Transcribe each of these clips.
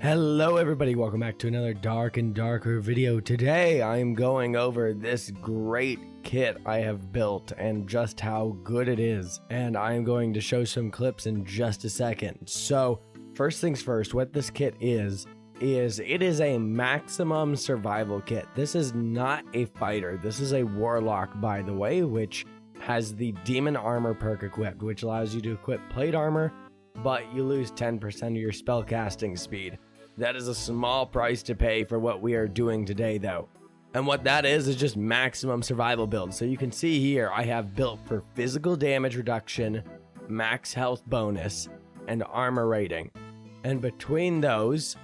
Hello everybody, welcome back to another dark and darker video. Today I'm going over this great kit I have built and just how good it is. And I'm going to show some clips in just a second. So first things first, what this kit is it is a maximum survival kit. This is not a fighter. This is a warlock, by the way, which has the demon armor perk equipped, which allows you to equip plate armor, but you lose 10% of your spellcasting speed. That is a small price to pay for what we are doing today, though. And what that is just maximum survival build. So you can see here, I have built for physical damage reduction, max health bonus, and armor rating. And between those,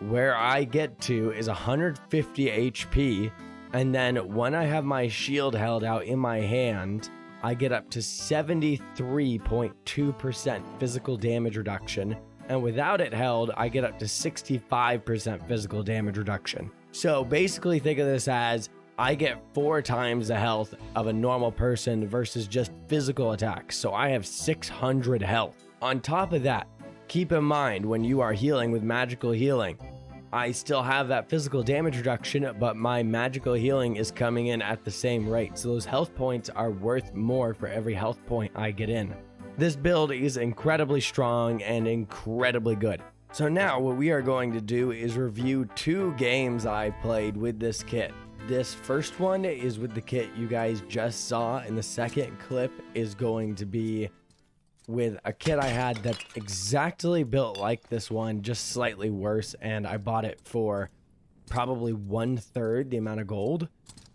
where I get to is 150 HP. And then when I have my shield held out in my hand, I get up to 73.2% physical damage reduction. And without it held, I get up to 65% physical damage reduction. So basically think of this as I get 4 times the health of a normal person versus just physical attacks. So I have 600 health. On top of that, keep in mind when you are healing with magical healing, I still have that physical damage reduction, but my magical healing is coming in at the same rate. So those health points are worth more for every health point I get in. This build is incredibly strong and incredibly good. So now what we are going to do is review 2 games I played with this kit. This first one is with the kit you guys just saw, and the second clip is going to be with a kit I had that's exactly built like this one, just slightly worse, and I bought it for probably 1/3 the amount of gold.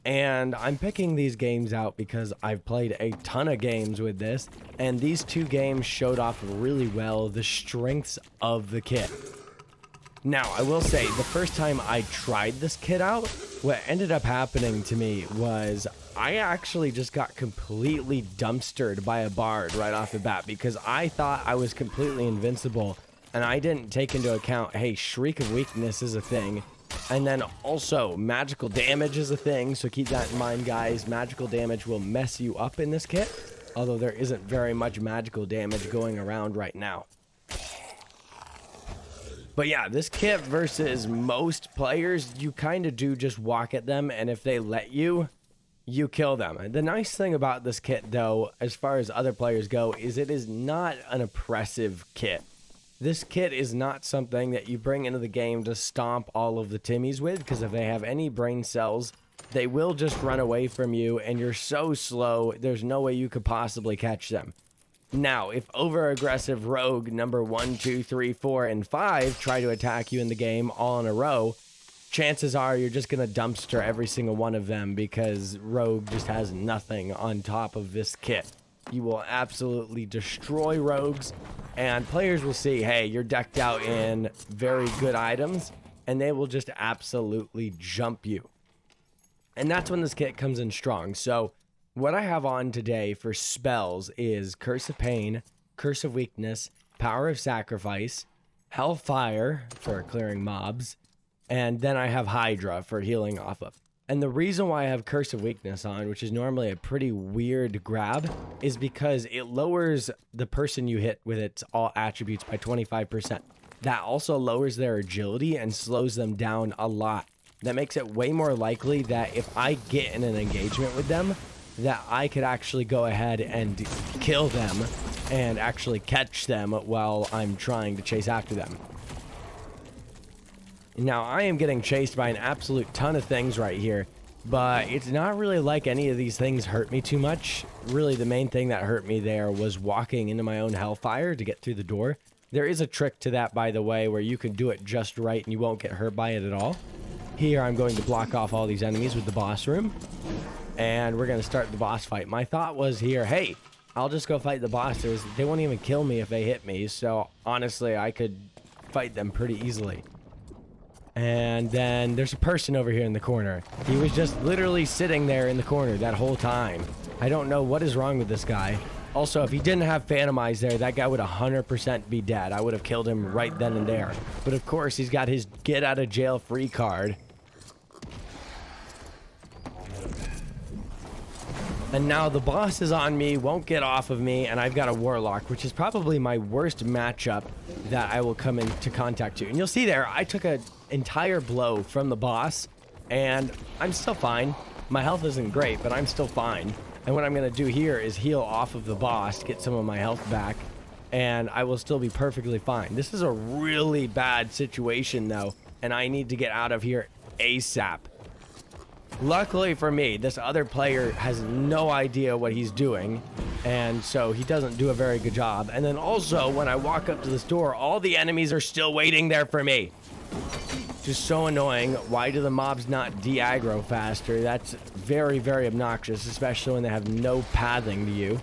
And I'm picking these games out because I've played a ton of games with this, and these 2 games showed off really well the strengths of the kit. Now, I will say, the first time I tried this kit out, what ended up happening to me was I actually just got completely dumpstered by a bard right off the bat because I thought I was completely invincible, and I didn't take into account, hey, Shriek of Weakness is a thing. And then also, magical damage is a thing, so keep that in mind, guys. Magical damage will mess you up in this kit, although there isn't very much magical damage going around right now. But yeah, this kit versus most players, you kind of do just walk at them, and if they let you, you kill them. And the nice thing about this kit, though, as far as other players go, is it is not an oppressive kit. This kit is not something that you bring into the game to stomp all of the Timmies with, because if they have any brain cells, they will just run away from you, and you're so slow, there's no way you could possibly catch them. Now, if over-aggressive rogue number 1, 2, 3, 4, and 5 try to attack you in the game all in a row, chances are you're just going to dumpster every single one of them because rogue just has nothing on top of this kit. You will absolutely destroy rogues, and players will see, hey, you're decked out in very good items, and they will just absolutely jump you. And that's when this kit comes in strong. So what I have on today for spells is Curse of Pain, Curse of Weakness, Power of Sacrifice, Hellfire for clearing mobs, and then I have Hydra for healing off of. And the reason why I have Curse of Weakness on, which is normally a pretty weird grab, is because it lowers the person you hit with its all attributes by 25%. That also lowers their agility and slows them down a lot. That makes it way more likely that if I get in an engagement with them, that I could actually go ahead and kill them and actually catch them while I'm trying to chase after them. Now, I am getting chased by an absolute ton of things right here, but it's not really like any of these things hurt me too much. Really, the main thing that hurt me there was walking into my own Hellfire to get through the door. There is a trick to that, by the way, where you can do it just right and you won't get hurt by it at all. Here, I'm going to block off all these enemies with the boss room, and we're going to start the boss fight. My thought was here, hey, I'll just go fight the bosses. They won't even kill me if they hit me, so honestly, I could fight them pretty easily. And then there's a person over here in the corner. He was just literally sitting there in the corner that whole time. I don't know what is wrong with this guy. Also, if he didn't have Phantom Eyes there, that guy would 100% be dead. I would have killed him right then and there. But of course, he's got his get out of jail free card. And now the boss is on me, won't get off of me, and I've got a Warlock, which is probably my worst matchup that I will come into contact to. And you'll see there, I took an entire blow from the boss, and I'm still fine. My health isn't great, but I'm still fine. And what I'm going to do here is heal off of the boss, get some of my health back, and I will still be perfectly fine. This is a really bad situation, though, and I need to get out of here ASAP. Luckily for me, this other player has no idea what he's doing, and so he doesn't do a very good job. And then also, when I walk up to this door, all the enemies are still waiting there for me. Just so annoying. Why do the mobs not de-aggro faster? That's very, very obnoxious, especially when they have no pathing to you.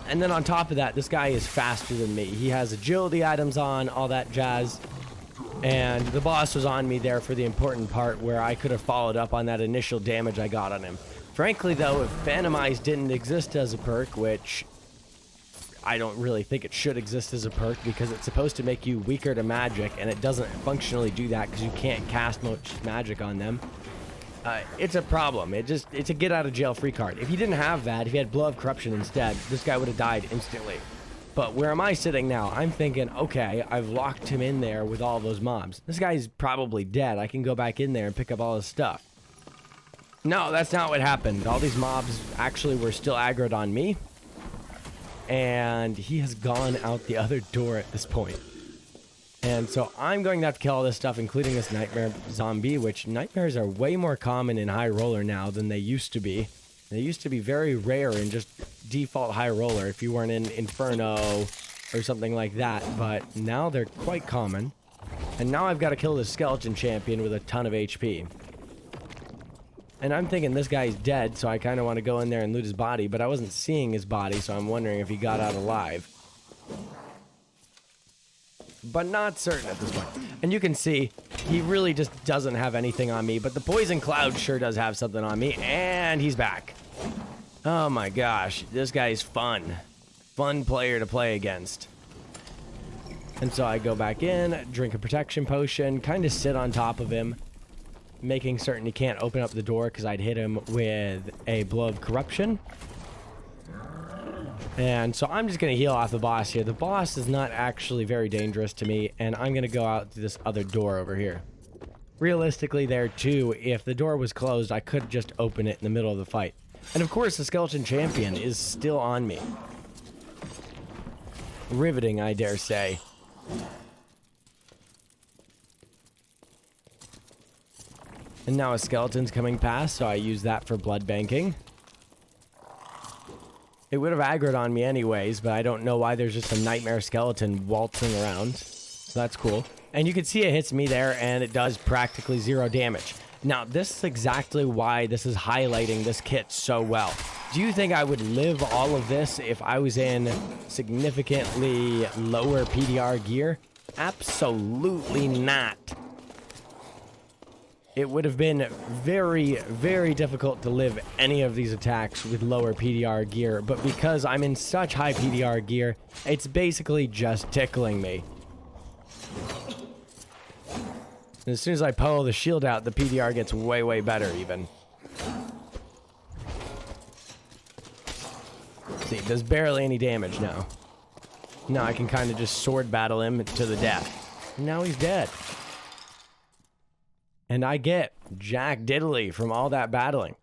And then on top of that, this guy is faster than me. He has agility items on, all that jazz. And the boss was on me there for the important part where I could have followed up on that initial damage I got on him. Frankly, though, if Phantom Eyes didn't exist as a perk, which I don't really think it should exist as a perk because it's supposed to make you weaker to magic, and it doesn't functionally do that because you can't cast much magic on them. It's a problem. It's a get out of jail free card. If he didn't have that, if he had Blow of Corruption instead, this guy would have died instantly. But where am I sitting now? I'm thinking, okay, I've locked him in there with all those mobs. This guy's probably dead. I can go back in there and pick up all his stuff. No, that's not what happened. All these mobs actually were still aggroed on me. And he has gone out the other door at this point. And so I'm going to have to kill all this stuff, including this nightmare zombie, which nightmares are way more common in high roller now than they used to be. They used to be very rare in just default high roller if you weren't in Inferno or something like that, but now they're quite common. And now I've got to kill this skeleton champion with a ton of HP. And I'm thinking this guy's dead, so I kind of want to go in there and loot his body, but I wasn't seeing his body, so I'm wondering if he got out alive. But not certain at this point. And you can see, he really just doesn't have anything on me, but the Poison Cloud sure does have something on me, and he's back. Oh my gosh, this guy's fun. Fun player to play against. And so I go back in, drink a protection potion, kind of sit on top of him, making certain he can't open up the door because I'd hit him with a Blow of Corruption. And so I'm just going to heal off the boss here. The boss is not actually very dangerous to me, and I'm going to go out to this other door over here. Realistically there too, if the door was closed, I could just open it in the middle of the fight. And of course the skeleton champion is still on me. Riveting, I dare say. And now a skeleton's coming past, so I use that for blood banking. It would have aggroed on me anyways, but I don't know why there's just a nightmare skeleton waltzing around. So that's cool. And you can see it hits me there, and it does practically 0 damage. Now, this is exactly why this is highlighting this kit so well. Do you think I would live all of this if I was in significantly lower PDR gear? Absolutely not. It would have been very, very difficult to live any of these attacks with lower PDR gear, but because I'm in such high PDR gear, it's basically just tickling me. And as soon as I pull the shield out, the PDR gets way, way better even. See, it does barely any damage now. Now I can kind of just sword battle him to the death. Now he's dead. And I get Jack Diddley from all that battling.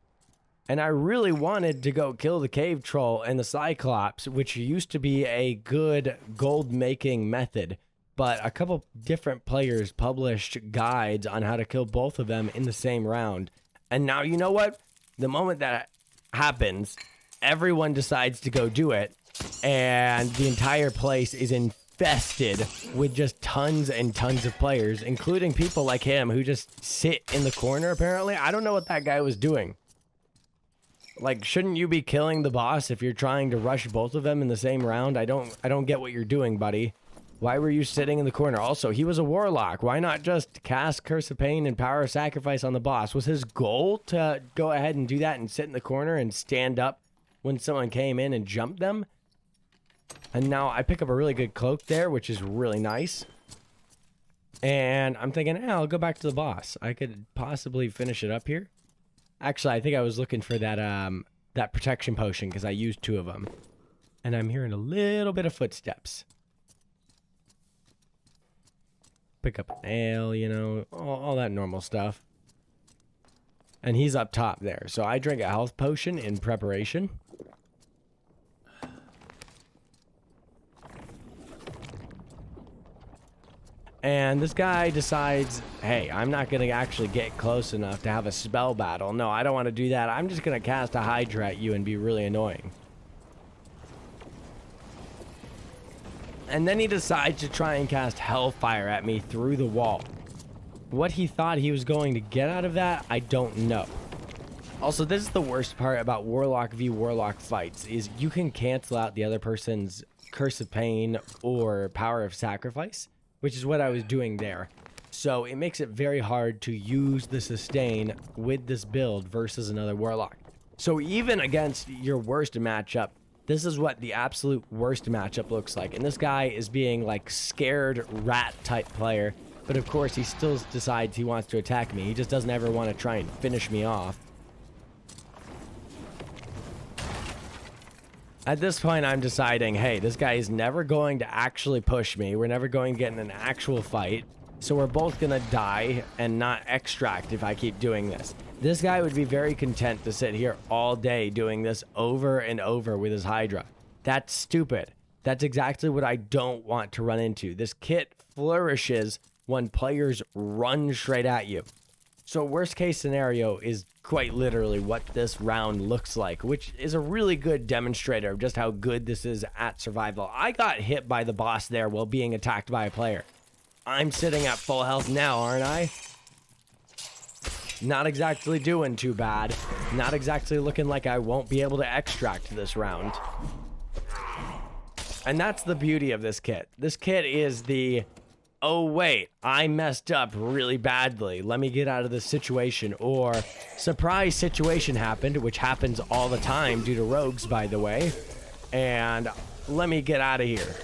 And I really wanted to go kill the cave troll and the Cyclops, which used to be a good gold making method. But a couple different players published guides on how to kill both of them in the same round. And now, you know what? The moment that happens, everyone decides to go do it. And the entire place is infested with just tons and tons of players, including people like him who just sit in the corner, apparently. I don't know what that guy was doing. Like, shouldn't you be killing the boss if you're trying to rush both of them in the same round? I don't get what you're doing, buddy. Why were you sitting in the corner? Also, he was a warlock. Why not just cast Curse of Pain and Power of Sacrifice on the boss? Was his goal to go ahead and do that and sit in the corner and stand up when someone came in and jumped them? And now I pick up a really good cloak there, which is really nice. And I'm thinking, I'll go back to the boss. I could possibly finish it up here. Actually, I think I was looking for that that protection potion because I used 2 of them. And I'm hearing a little bit of footsteps. Pick up an ale, you know, all that normal stuff. And he's up top there. So I drink a health potion in preparation. And this guy decides, hey, I'm not going to actually get close enough to have a spell battle. No, I don't want to do that. I'm just going to cast a Hydra at you and be really annoying. And then he decides to try and cast Hellfire at me through the wall. What he thought he was going to get out of that, I don't know. Also, this is the worst part about Warlock v Warlock fights, is you can cancel out the other person's Curse of Pain or Power of Sacrifice, which is what I was doing there. So it makes it very hard to use the sustain with this build versus another Warlock. So even against your worst matchup, this is what the absolute worst matchup looks like. And this guy is being like scared rat type player. But of course he still decides he wants to attack me. He just doesn't ever want to try and finish me off. At this point, I'm deciding, hey, this guy is never going to actually push me. We're never going to get in an actual fight. So we're both going to die and not extract if I keep doing this. This guy would be very content to sit here all day doing this over and over with his Hydra. That's stupid. That's exactly what I don't want to run into. This kit flourishes when players run straight at you. So worst case scenario is quite literally what this round looks like, which is a really good demonstrator of just how good this is at survival. I got hit by the boss there while being attacked by a player. I'm sitting at full health now, aren't I? Not exactly doing too bad. Not exactly looking like I won't be able to extract this round. And that's the beauty of this kit. This kit is the, oh wait, I messed up really badly. Let me get out of this situation. Or surprise situation happened, which happens all the time due to rogues, by the way. And let me get out of here.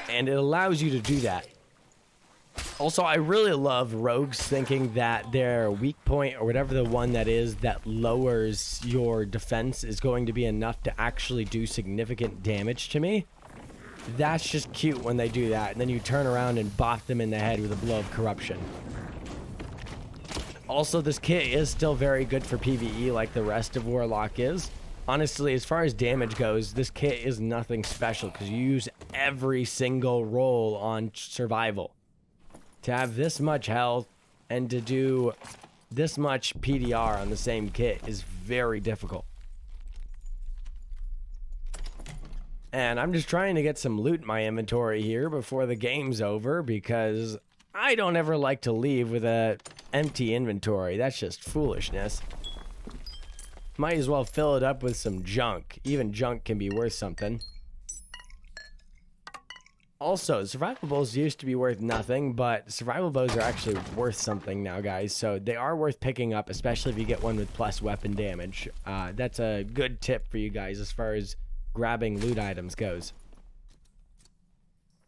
And it allows you to do that. Also, I really love rogues thinking that their weak point, or whatever the one that is that lowers your defense, is going to be enough to actually do significant damage to me. That's just cute when they do that, and then you turn around and bop them in the head with a blow of corruption. Also, this kit is still very good for PvE like the rest of Warlock is. Honestly, as far as damage goes, this kit is nothing special because you use every single roll on survival. To have this much health and to do this much PDR on the same kit is very difficult. And I'm just trying to get some loot in my inventory here before the game's over because I don't ever like to leave with an empty inventory. That's just foolishness. Might as well fill it up with some junk. Even junk can be worth something. Also, survival bows used to be worth nothing, but survival bows are actually worth something now, guys. So they are worth picking up, especially if you get one with plus weapon damage. That's a good tip for you guys as far as grabbing loot items goes.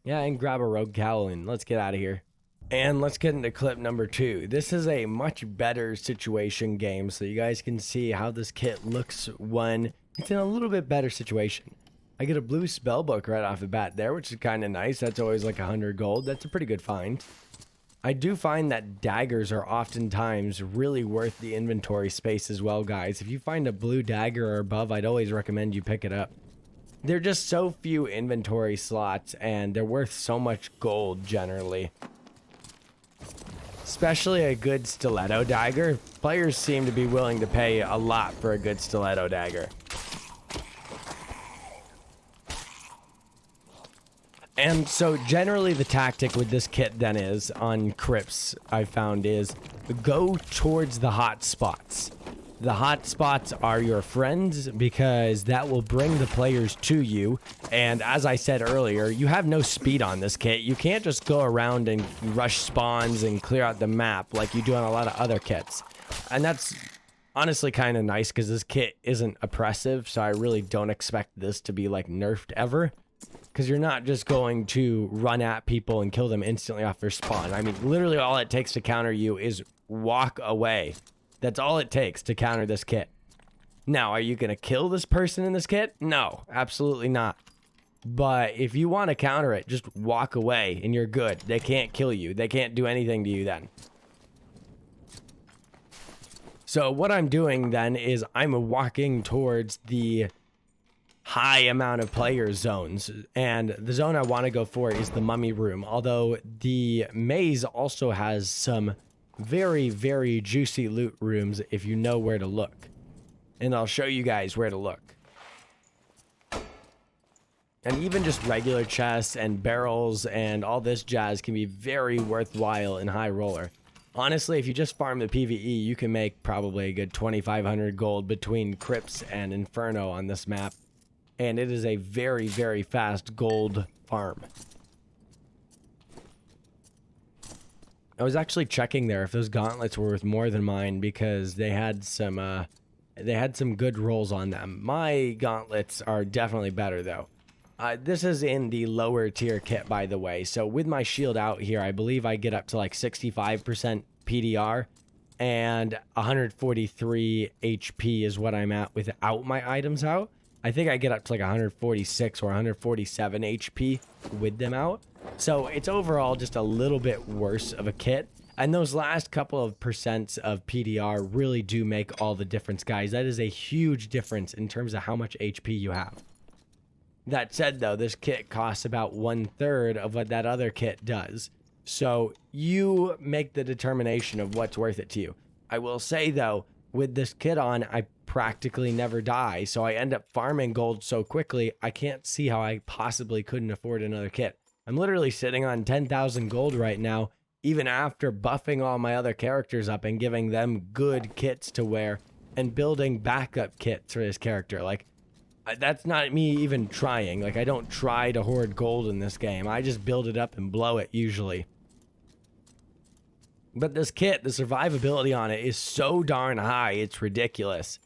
Yeah, and grab a rogue cowl and let's get out of here. And let's get into clip number 2. This is a much better situation game, so you guys can see how this kit looks when it's in a little bit better situation. I get a blue spellbook right off the bat there, which is kind of nice. That's always like 100 gold. That's a pretty good find. I do find that daggers are oftentimes really worth the inventory space as well, guys. If you find a blue dagger or above, I'd always recommend you pick it up. There are just so few inventory slots, and they're worth so much gold generally. Especially a good stiletto dagger. Players seem to be willing to pay a lot for a good stiletto dagger. And so generally the tactic with this kit then is, on crypts, I found, is go towards the hot spots. The hot spots are your friends because that will bring the players to you. And as I said earlier, you have no speed on this kit. You can't just go around and rush spawns and clear out the map like you do on a lot of other kits. And that's honestly kind of nice because this kit isn't oppressive, so I really don't expect this to be like nerfed ever. Because you're not just going to run at people and kill them instantly off their spawn. I mean, literally all it takes to counter you is walk away. That's all it takes to counter this kit. Now, are you going to kill this person in this kit? No, absolutely not. But if you want to counter it, just walk away and you're good. They can't kill you. They can't do anything to you then. So what I'm doing then is I'm walking towards the high amount of player zones. And the zone I want to go for is the mummy room. Although the maze also has some very, very juicy loot rooms if you know where to look. And I'll show you guys where to look. And even just regular chests and barrels and all this jazz can be very worthwhile in High Roller. Honestly, if you just farm the PvE, you can make probably a good 2,500 gold between Crypts and Inferno on this map. And it is a very, very fast gold farm. I was actually checking there if those gauntlets were worth more than mine because they had some good rolls on them. My gauntlets are definitely better though. This is in the lower tier kit, by the way. So with my shield out here, I believe I get up to like 65% PDR and 143 HP is what I'm at without my items out. I think I get up to like 146 or 147 HP with them out. So it's overall just a little bit worse of a kit. And those last couple of percents of PDR really do make all the difference, guys. That is a huge difference in terms of how much HP you have. That said, though, this kit costs about 1/3 of what that other kit does. So you make the determination of what's worth it to you. I will say, though, with this kit on, I practically never die. So I end up farming gold so quickly, I can't see how I possibly couldn't afford another kit. I'm literally sitting on 10,000 gold right now, even after buffing all my other characters up and giving them good kits to wear and building backup kits for this character. Like, that's not me even trying. Like, I don't try to hoard gold in this game. I just build it up and blow it usually. But this kit, the survivability on it is so darn high, it's ridiculous.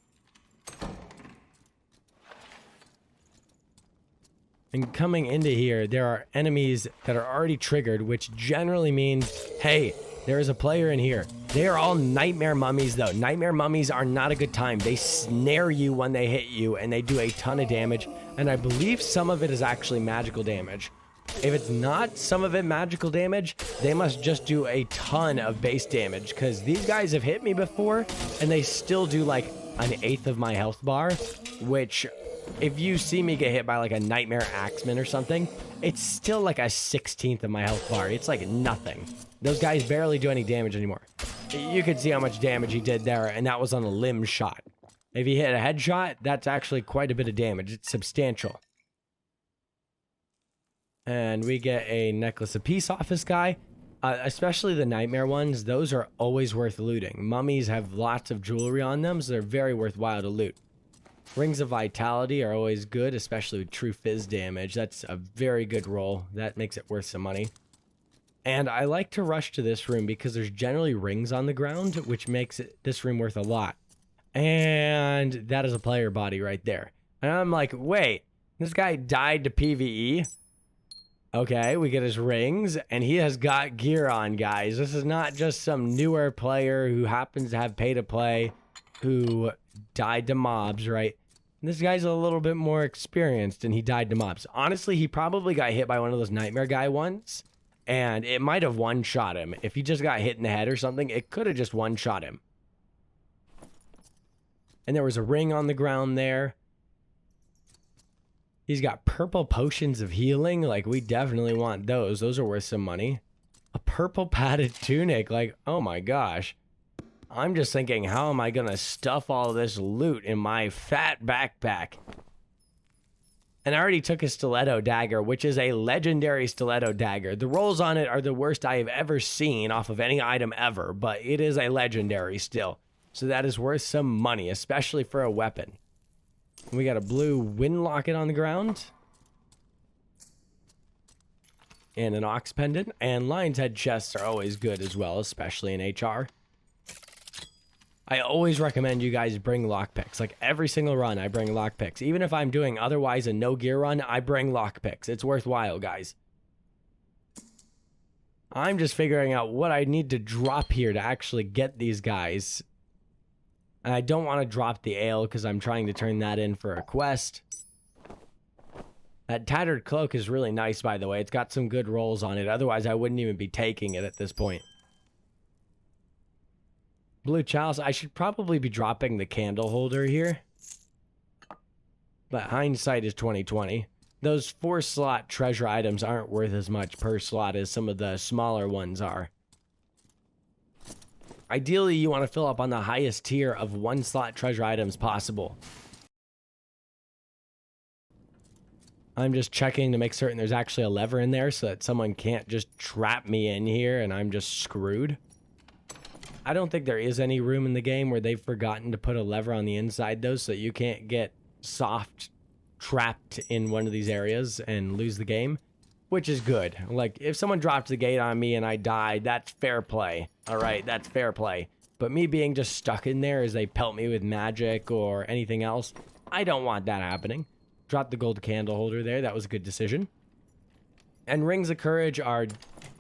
And coming into here, there are enemies that are already triggered, which generally means, hey, there is a player in here. They are all nightmare mummies, though. Nightmare mummies are not a good time. They snare you when they hit you, and they do a ton of damage. And I believe some of it is actually magical damage. If it's not some of it magical damage, they must just do a ton of base damage, because these guys have hit me before, and they still do like 1/8 of my health bar, which if you see me get hit by like a nightmare axeman or something, it's still like a 1/16 of my health bar. It's like nothing. Those guys barely do any damage anymore. You could see how much damage he did there, and that was on a limb shot. If he hit a headshot, that's actually quite a bit of damage. It's substantial. And we get a necklace apiece off this guy. Especially the nightmare ones, those are always worth looting. Mummies have lots of jewelry on them, so they're very worthwhile to loot. Rings of Vitality are always good, especially with true fizz damage. That's a very good roll. That makes it worth some money. And I like to rush to this room because there's generally rings on the ground, which makes this room worth a lot. And that is a player body right there. And I'm like, wait, this guy died to PvE? Okay, we get his rings, and he has got gear on, guys. This is not just some newer player who happens to have pay-to-play who died to mobs, right? This guy's a little bit more experienced, and he died to mobs. Honestly, he probably got hit by one of those nightmare guy once, and it might have one-shot him. If he just got hit in the head or something, it could have just one-shot him. And there was a ring on the ground there. He's got purple potions of healing. Like, we definitely want those. Those are worth some money. A purple padded tunic. Like, oh my gosh. I'm just thinking, how am I going to stuff all this loot in my fat backpack? And I already took a stiletto dagger, which is a legendary stiletto dagger. The rolls on it are the worst I have ever seen off of any item ever, but it is a legendary still. So that is worth some money, especially for a weapon. We got a blue wind locket on the ground. And an ox pendant. And lion's head chests are always good as well, especially in HR. I always recommend you guys bring lockpicks. Like every single run, I bring lockpicks. Even if I'm doing otherwise a no gear run, I bring lockpicks. It's worthwhile, guys. I'm just figuring out what I need to drop here to actually get these guys. And I don't want to drop the ale because I'm trying to turn that in for a quest. That tattered cloak is really nice, by the way. It's got some good rolls on it. Otherwise, I wouldn't even be taking it at this point. Blue chalice. I should probably be dropping the candle holder here. But hindsight is 20/20. Those 4-slot treasure items aren't worth as much per slot as some of the smaller ones are. Ideally, you want to fill up on the highest tier of 1-slot treasure items possible. I'm just checking to make certain there's actually a lever in there so that someone can't just trap me in here and I'm just screwed. I don't think there is any room in the game where they've forgotten to put a lever on the inside though, so that you can't get soft trapped in one of these areas and lose the game, which is good. Like, if someone dropped the gate on me and I died, that's fair play. All right, that's fair play. But me being just stuck in there as they pelt me with magic or anything else, I don't want that happening. Drop the gold candle holder there. That was a good decision. And rings of courage are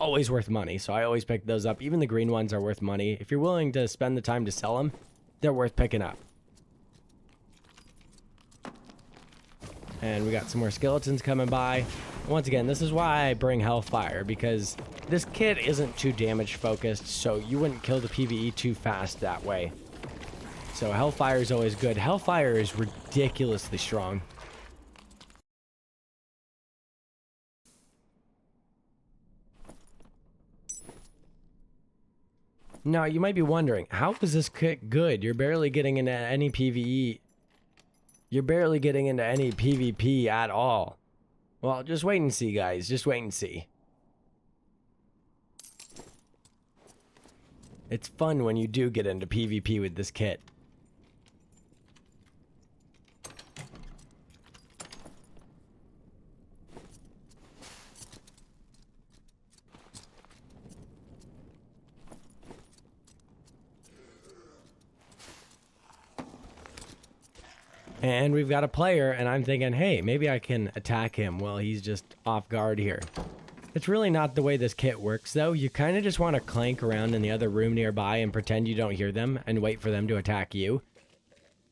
always worth money, so I always pick those up. Even the green ones are worth money. If you're willing to spend the time to sell them, they're worth picking up. And we got some more skeletons coming by. Once again, this is why I bring Hellfire, because this kit isn't too damage focused, so you wouldn't kill the PvE too fast that way. So Hellfire is always good. Hellfire is ridiculously strong. Now, you might be wondering, how is this kit good? You're barely getting into any PvE. You're barely getting into any PvP at all. Well, just wait and see, guys. Just wait and see. It's fun when you do get into PvP with this kit. And we've got a player, and I'm thinking, hey, maybe I can attack him while he's just off guard here. It's really not the way this kit works, though. You kind of just want to clank around in the other room nearby and pretend you don't hear them and wait for them to attack you.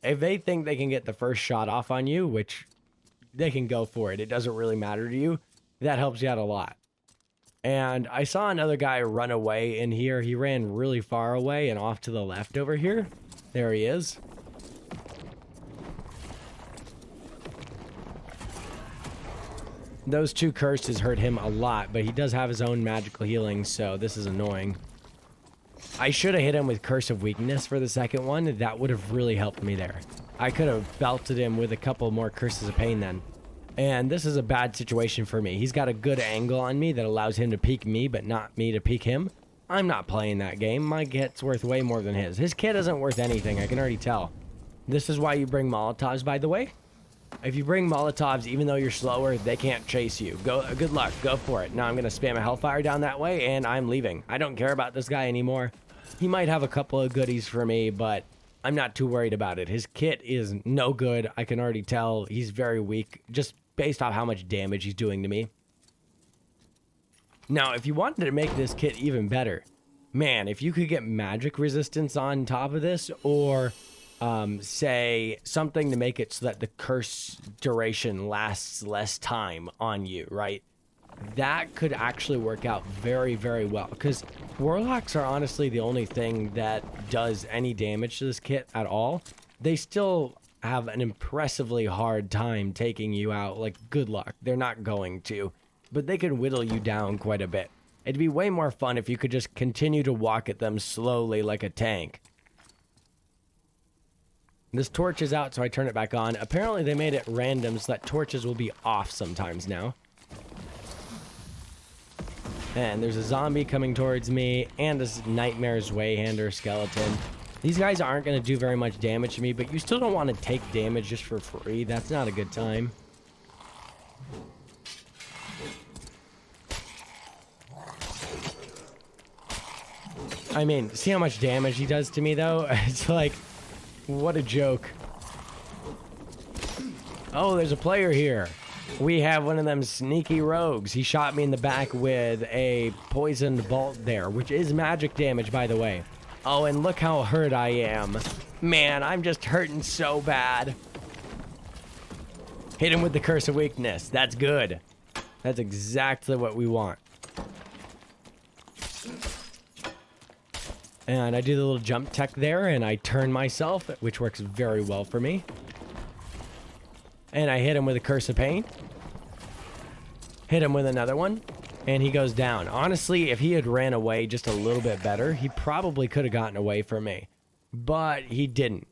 If they think they can get the first shot off on you, which they can go for it, it doesn't really matter to you, that helps you out a lot. And I saw another guy run away in here. He ran really far away and off to the left over here. There he is. Those 2 curses hurt him a lot, but he does have his own magical healing, so this is annoying. I should have hit him with Curse of Weakness for the second one. That would have really helped me there. I could have belted him with a couple more Curses of Pain then. And this is a bad situation for me. He's got a good angle on me that allows him to peek me, but not me to peek him. I'm not playing that game. My kit's worth way more than his. His kit isn't worth anything, I can already tell. This is why you bring Molotovs, by the way. If you bring Molotovs, even though you're slower, they can't chase you. Good luck. Go for it. Now I'm going to spam a Hellfire down that way, and I'm leaving. I don't care about this guy anymore. He might have a couple of goodies for me, but I'm not too worried about it. His kit is no good. I can already tell he's very weak, just based off how much damage he's doing to me. Now, if you wanted to make this kit even better, man, if you could get magic resistance on top of this, or say something to make it so that the curse duration lasts less time on you, right? That could actually work out very, very well, because Warlocks are honestly the only thing that does any damage to this kit at all. They still have an impressively hard time taking you out. Like, good luck. They're not going to, but they can whittle you down quite a bit. It'd be way more fun if you could just continue to walk at them slowly like a tank. This torch is out, so I turn it back on. Apparently they made it random so that torches will be off sometimes now. And there's a zombie coming towards me, and this Nightmare's Wayhander skeleton. These guys aren't going to do very much damage to me, but you still don't want to take damage just for free. That's not a good time. I mean, see how much damage he does to me, though? It's like, what a joke. Oh, there's a player here. We have one of them sneaky rogues. He shot me in the back with a poisoned bolt there, which is magic damage, by the way. Oh, and look how hurt I am. Man, I'm just hurting so bad. Hit him with the curse of weakness. That's good. That's exactly what we want. And I do the little jump tech there, and I turn myself, which works very well for me. And I hit him with a curse of pain. Hit him with another one, and he goes down. Honestly, if he had ran away just a little bit better, he probably could have gotten away from me. But he didn't.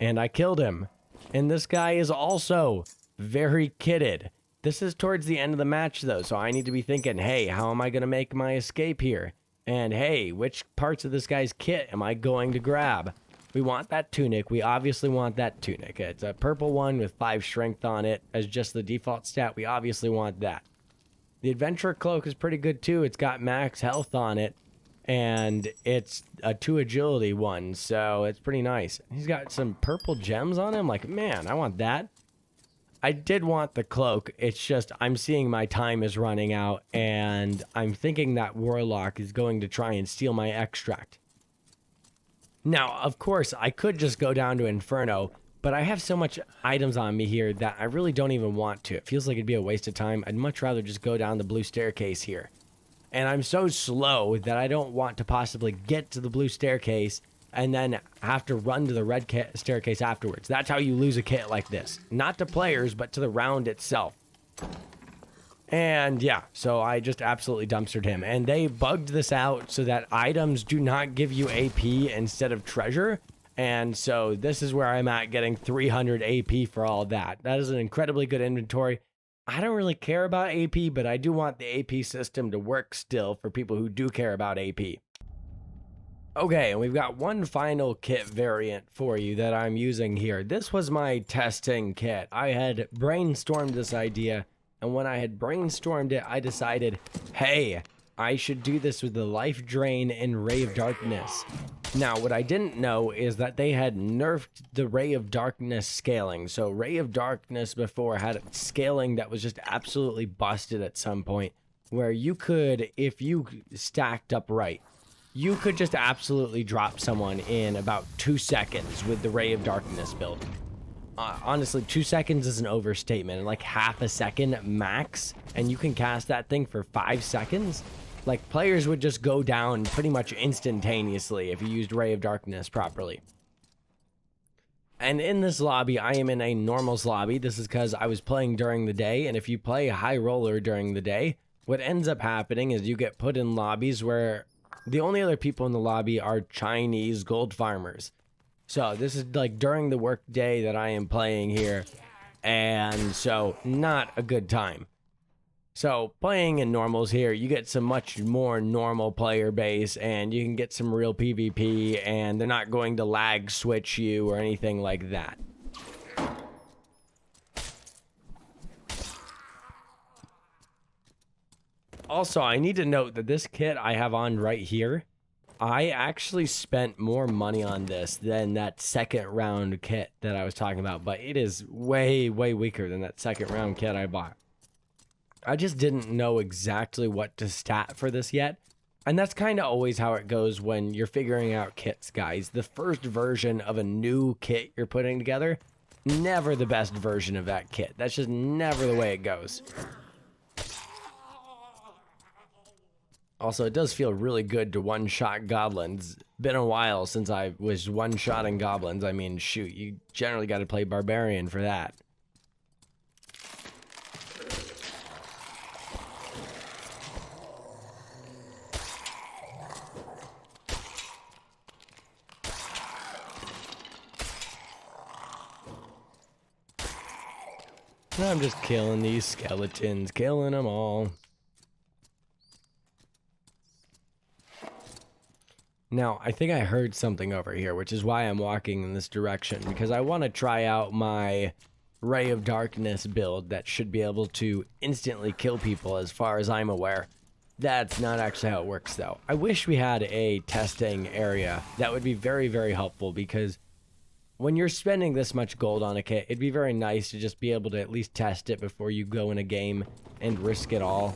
And I killed him. And this guy is also very kitted. This is towards the end of the match, though, so I need to be thinking, hey, how am I going to make my escape here? And hey, which parts of this guy's kit am I going to grab? We want that tunic. We obviously want that tunic. It's a purple one with 5 strength on it as just the default stat. We obviously want that. The adventurer cloak is pretty good too. It's got max health on it, and it's a 2 agility one, so it's pretty nice. He's got some purple gems on him. Like, man, I want that. I did want the cloak. It's just I'm seeing my time is running out, and I'm thinking that Warlock is going to try and steal my extract. Now, of course, I could just go down to Inferno, but I have so much items on me here that I really don't even want to. It feels like it'd be a waste of time. I'd much rather just go down the blue staircase here. And I'm so slow that I don't want to possibly get to the blue staircase and then have to run to the red staircase afterwards. That's how you lose a kit like this. Not to players, but to the round itself. And yeah, so I just absolutely dumpstered him. And they bugged this out so that items do not give you AP instead of treasure. And so this is where I'm at, getting 300 AP for all that. That is an incredibly good inventory. I don't really care about AP, but I do want the AP system to work still for people who do care about AP. Okay, and we've got one final kit variant for you that I'm using here. This was my testing kit. I had brainstormed this idea, and when I had brainstormed it, I decided, hey, I should do this with the Life Drain and Ray of Darkness. Now, what I didn't know is that they had nerfed the Ray of Darkness scaling. So Ray of Darkness before had scaling that was just absolutely busted at some point, where you could, if you stacked up right, you could just absolutely drop someone in about 2 seconds with the Ray of Darkness build. Honestly, 2 seconds is an overstatement. Like half a second max, and you can cast that thing for 5 seconds. Like, players would just go down pretty much instantaneously if you used Ray of Darkness properly. And in this lobby, I am in a normals lobby. This is because I was playing during the day, and if you play high roller during the day, what ends up happening is you get put in lobbies where the only other people in the lobby are Chinese gold farmers. So this is like during the work day that I am playing here, and so not a good time. So playing in normals here, you get some much more normal player base, and you can get some real PvP, and they're not going to lag switch you or anything like that. Also, I need to note that this kit I have on right here, I actually spent more money on this than that second round kit that I was talking about, but it is way, way weaker than that second round kit I bought. I just didn't know exactly what to stat for this yet, and that's kind of always how it goes when you're figuring out kits, guys. The first version of a new kit you're putting together, never the best version of that kit. That's just never the way it goes. Also, it does feel really good to one-shot goblins. Been a while since I was one-shotting goblins. I mean, shoot, you generally got to play barbarian for that. I'm just killing these skeletons, killing them all. Now, I think I heard something over here, which is why I'm walking in this direction, because I want to try out my Ray of Darkness build that should be able to instantly kill people as far as I'm aware. That's not actually how it works, though. I wish we had a testing area. That would be very, very helpful, because when you're spending this much gold on a kit, it'd be very nice to just be able to at least test it before you go in a game and risk it all.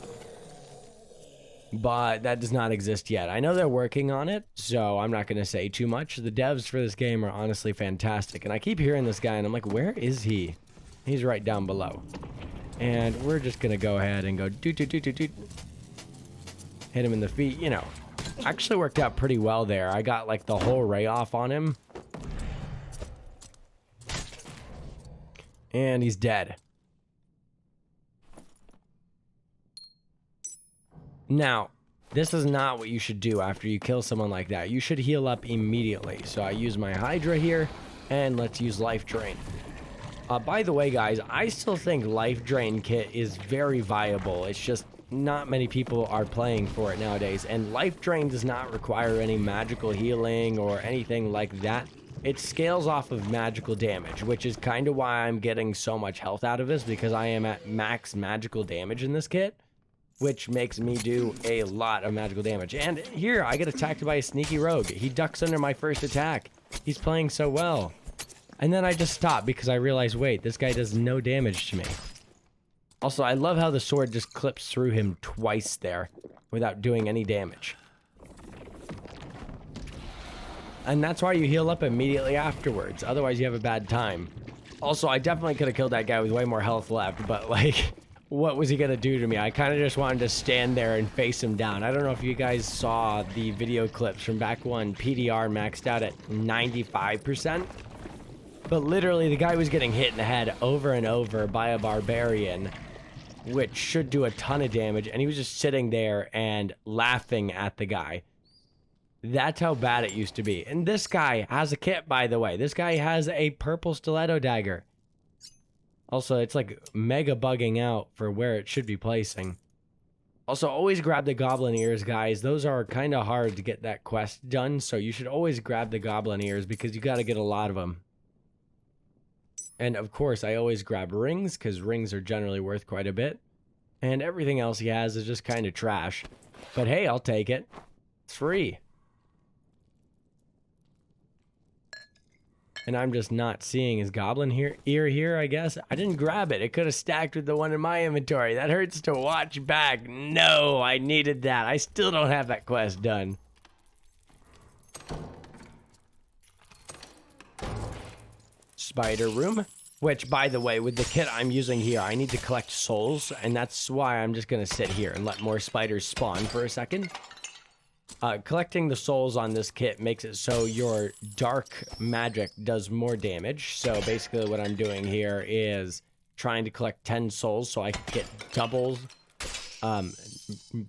but that does not exist yet. I know they're working on it, so I'm not going to say too much. The devs for this game are honestly fantastic, and I keep hearing this guy, and I'm like, where is he? He's right down below. And we're just going to go ahead and go doot. Hit him in the feet, you know. Actually worked out pretty well there. I got like the whole ray off on him. And he's dead. Now, this is not what you should do after you kill someone like that. You should heal up immediately. So I use my Hydra here, and let's use Life Drain. By the way, guys, I still think Life Drain kit is very viable. It's just not many people are playing for it nowadays. And Life Drain does not require any magical healing or anything like that. It scales off of magical damage, which is kind of why I'm getting so much health out of this, because I am at max magical damage in this kit, which makes me do a lot of magical damage. And here, I get attacked by a sneaky rogue. He ducks under my first attack. He's playing so well. And then I just stop because I realize, wait, this guy does no damage to me. Also, I love how the sword just clips through him twice there without doing any damage. And that's why you heal up immediately afterwards. Otherwise, you have a bad time. Also, I definitely could have killed that guy with way more health left, but like, what was he gonna do to me? I kind of just wanted to stand there and face him down. I don't know if you guys saw the video clips from back when PDR maxed out at 95%. But literally, the guy was getting hit in the head over and over by a barbarian, which should do a ton of damage, and he was just sitting there and laughing at the guy. That's how bad it used to be. And this guy has a kit, by the way. This guy has a purple stiletto dagger. Also, it's like mega bugging out for where it should be placing. Also, always grab the goblin ears, guys. Those are kind of hard to get that quest done, so you should always grab the goblin ears because you got to get a lot of them. And of course, I always grab rings because rings are generally worth quite a bit. And everything else he has is just kind of trash. But hey, I'll take it. It's free. And I'm just not seeing his goblin ear here, I guess. I didn't grab it. It could have stacked with the one in my inventory. That hurts to watch back. No, I needed that. I still don't have that quest done. Spider room. Which, by the way, with the kit I'm using here, I need to collect souls. And that's why I'm just going to sit here and let more spiders spawn for a second. Collecting the souls on this kit makes it so your dark magic does more damage. So basically what I'm doing here is trying to collect 10 souls so I can get double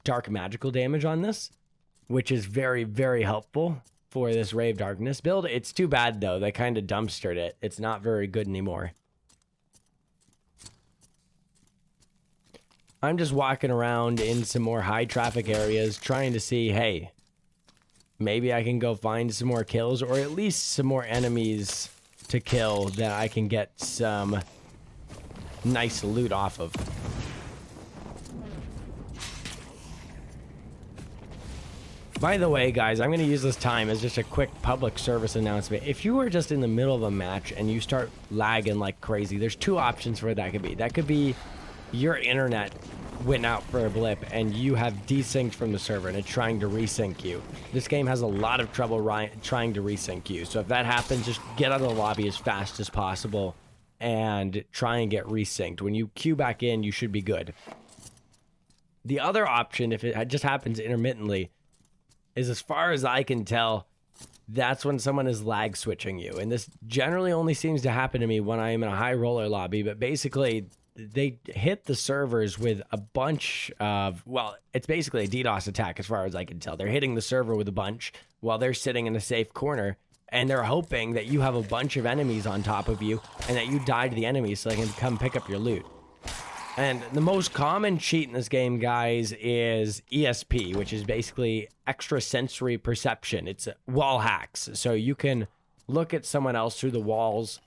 dark magical damage on this, which is very, very helpful for this Ray of Darkness build. It's too bad, though. They kind of dumpstered it. It's not very good anymore. I'm just walking around in some more high traffic areas trying to see, hey, maybe I can go find some more kills or at least some more enemies to kill that I can get some nice loot off of. By the way, guys, I'm going to use this time as just a quick public service announcement. If you are just in the middle of a match and you start lagging like crazy, there's two options for that could be. That could be your internet went out for a blip and you have desynced from the server and it's trying to resync you. This game has a lot of trouble trying to resync you. So if that happens, just get out of the lobby as fast as possible and try and get resynced. When you queue back in, you should be good. The other option, if it just happens intermittently, is as far as I can tell, that's when someone is lag switching you. And this generally only seems to happen to me when I am in a high roller lobby, but basically they hit the servers with a bunch of, well, it's basically a DDoS attack as far as I can tell. They're hitting the server with a bunch while they're sitting in a safe corner, and they're hoping that you have a bunch of enemies on top of you and that you die to the enemies so they can come pick up your loot. And the most common cheat in this game, guys, is ESP, which is basically extrasensory perception. It's wall hacks. So you can look at someone else through the walls.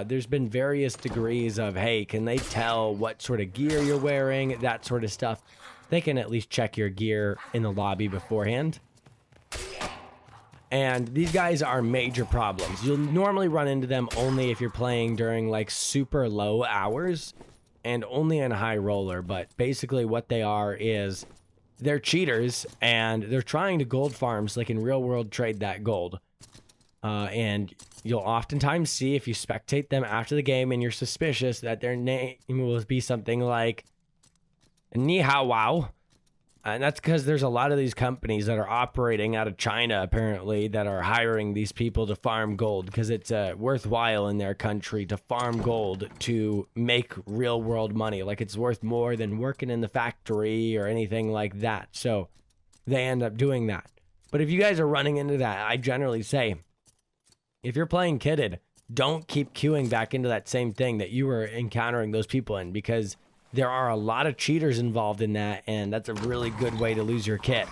There's been various degrees of, hey, can they tell what sort of gear you're wearing, that sort of stuff. They can at least check your gear in the lobby beforehand. And these guys are major problems. You'll normally run into them only if you're playing during like super low hours and only in high roller. But basically what they are is they're cheaters and they're trying to gold farm so they can real world trade that gold. And you'll oftentimes see, if you spectate them after the game and you're suspicious, that their name will be something like Ni Hao Wow. And that's because there's a lot of these companies that are operating out of China, apparently, that are hiring these people to farm gold because it's worthwhile in their country to farm gold to make real world money. Like, it's worth more than working in the factory or anything like that. So they end up doing that. But if you guys are running into that, I generally say, if you're playing kitted, don't keep queuing back into that same thing that you were encountering those people in, because there are a lot of cheaters involved in that, and that's a really good way to lose your kit.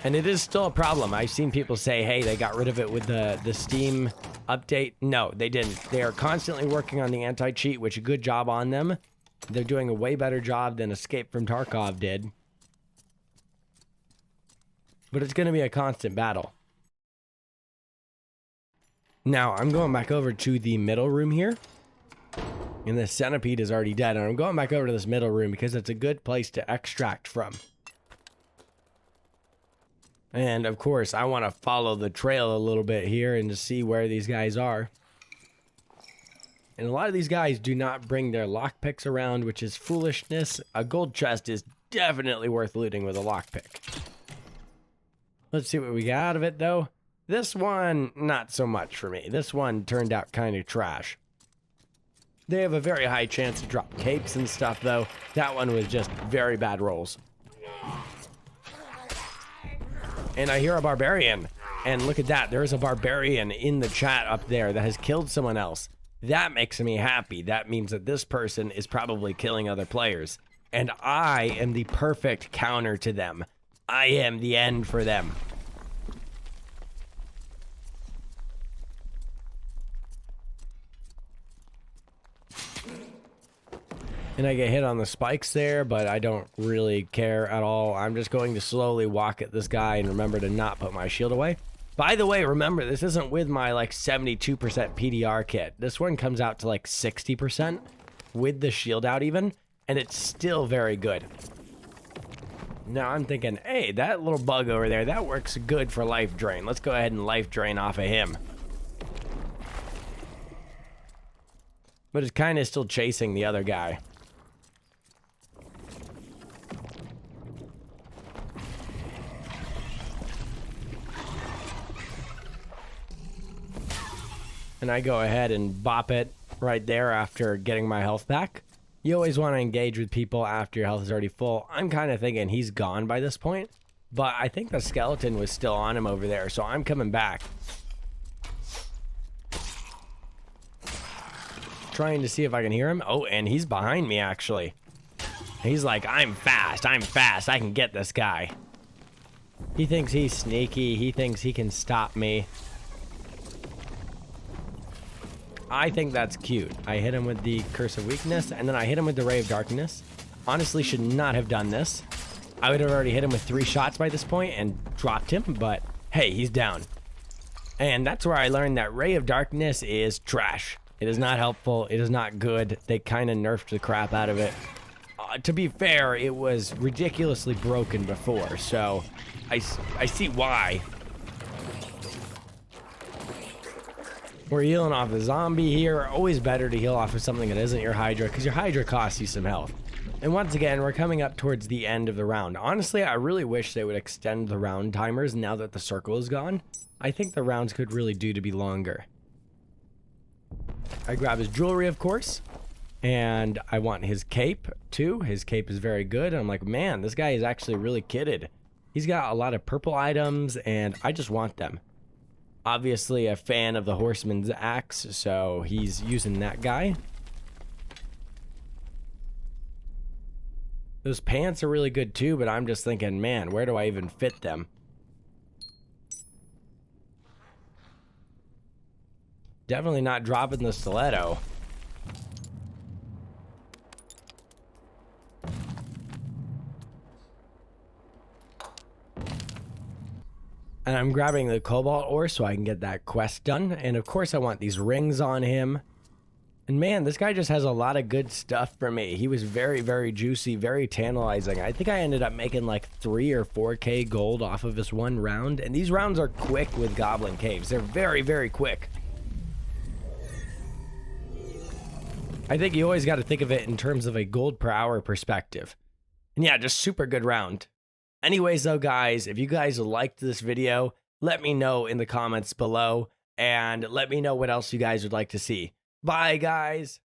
And it is still a problem. I've seen people say, hey, they got rid of it with the Steam update. No, they didn't. They are constantly working on the anti-cheat, which a good job on them. They're doing a way better job than Escape from Tarkov did. But it's going to be a constant battle. Now, I'm going back over to the middle room here. And the centipede is already dead. And I'm going back over to this middle room because it's a good place to extract from. And, of course, I want to follow the trail a little bit here and to see where these guys are. And a lot of these guys do not bring their lockpicks around, which is foolishness. A gold chest is definitely worth looting with a lockpick. Let's see what we got out of it, though. This one, not so much for me. This one turned out kind of trash. They have a very high chance to drop capes and stuff, though. That one was just very bad rolls. And I hear a barbarian. And look at that. There's a barbarian in the chat up there that has killed someone else. That makes me happy. That means that this person is probably killing other players. And I am the perfect counter to them. I am the end for them. And I get hit on the spikes there, but I don't really care at all. I'm just going to slowly walk at this guy and remember to not put my shield away. By the way, remember, this isn't with my like 72% PDR kit. This one comes out to like 60% with the shield out even, and it's still very good. Now I'm thinking, hey, that little bug over there, that works good for life drain. Let's go ahead and life drain off of him. But it's kind of still chasing the other guy. And I go ahead and bop it right there after getting my health back. You always want to engage with people after your health is already full. I'm kind of thinking he's gone by this point, but I think the skeleton was still on him over there, so I'm coming back. Trying to see if I can hear him. Oh, and he's behind me, actually. He's like, I'm fast, I can get this guy. He thinks he's sneaky, he thinks he can stop me. I think that's cute. I hit him with the Curse of Weakness, and then I hit him with the Ray of Darkness. Honestly, should not have done this. I would have already hit him with 3 shots by this point and dropped him, but hey, he's down. And that's where I learned that Ray of Darkness is trash. It is not helpful. It is not good. They kind of nerfed the crap out of it. To be fair, it was ridiculously broken before, so I see why. We're healing off the zombie here. Always better to heal off of something that isn't your Hydra, because your Hydra costs you some health. And once again, we're coming up towards the end of the round. Honestly, I really wish they would extend the round timers now that the circle is gone. I think the rounds could really do to be longer. I grab his jewelry, of course, and I want his cape too. His cape is very good. And I'm like, man, this guy is actually really kitted. He's got a lot of purple items, and I just want them. Obviously a fan of the Horseman's Axe, so he's using that guy. Those pants are really good too, but I'm just thinking, man, where do I even fit them? Definitely not dropping the stiletto. And I'm grabbing the cobalt ore so I can get that quest done. And of course I want these rings on him. And man, this guy just has a lot of good stuff for me. He was very, very juicy, very tantalizing. I think I ended up making like 3 or 4K gold off of this one round. And these rounds are quick with Goblin Caves. They're very, very quick. I think you always got to think of it in terms of a gold per hour perspective. And yeah, just super good round. Anyways though, guys, if you guys liked this video, let me know in the comments below. And let me know what else you guys would like to see. Bye, guys.